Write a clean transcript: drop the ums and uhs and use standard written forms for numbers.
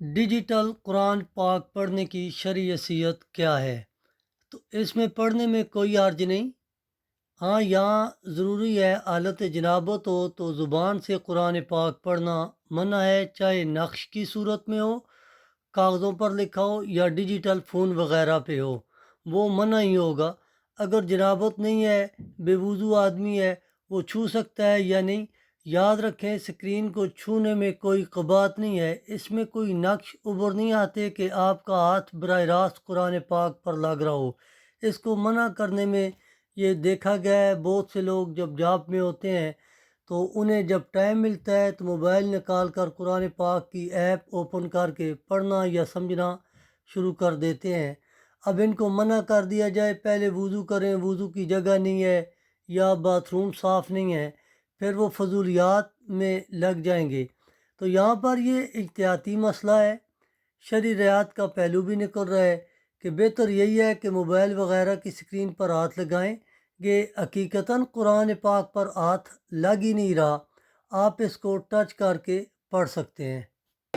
Digital قرآن پاک پڑھنے کی شرعی حیثیت کیا ہے؟ تو اس میں پڑھنے میں کوئی حرج نہیں۔ ہاں، یہاں ضروری ہے حالت جنابت ہو تو زبان سے قرآن پاک پڑھنا منع ہے، چاہے نقش کی صورت میں ہو، کاغذوں پر لکھا ہو یا ڈیجیٹل فون وغیرہ پہ ہو، وہ منع ہی ہوگا۔ اگر جنابت نہیں ہے، بے وضو آدمی ہے، وہ چھو سکتا ہے یا نہیں؟ یاد رکھیں، اسکرین کو چھونے میں کوئی قباحت نہیں ہے، اس میں کوئی نقش ابھر نہیں آتے کہ آپ کا ہاتھ براہ راست قرآن پاک پر لگ رہا ہو۔ اس کو منع کرنے میں یہ دیکھا گیا ہے، بہت سے لوگ جب جاب میں ہوتے ہیں تو انہیں جب ٹائم ملتا ہے تو موبائل نکال کر قرآن پاک کی ایپ اوپن کر کے پڑھنا یا سمجھنا شروع کر دیتے ہیں۔ اب ان کو منع کر دیا جائے پہلے وضو کریں، وضو کی جگہ نہیں ہے یا باتھ روم صاف نہیں ہے، پھر وہ فضولیات میں لگ جائیں گے۔ تو یہاں پر یہ احتیاطی مسئلہ ہے، شرعی رعایت کا پہلو بھی نکل رہا ہے کہ بہتر یہی ہے کہ موبائل وغیرہ کی اسکرین پر ہاتھ لگائیں کہ حقیقتاً قرآن پاک پر ہاتھ لگ ہی نہیں رہا، آپ اس کو ٹچ کر کے پڑھ سکتے ہیں۔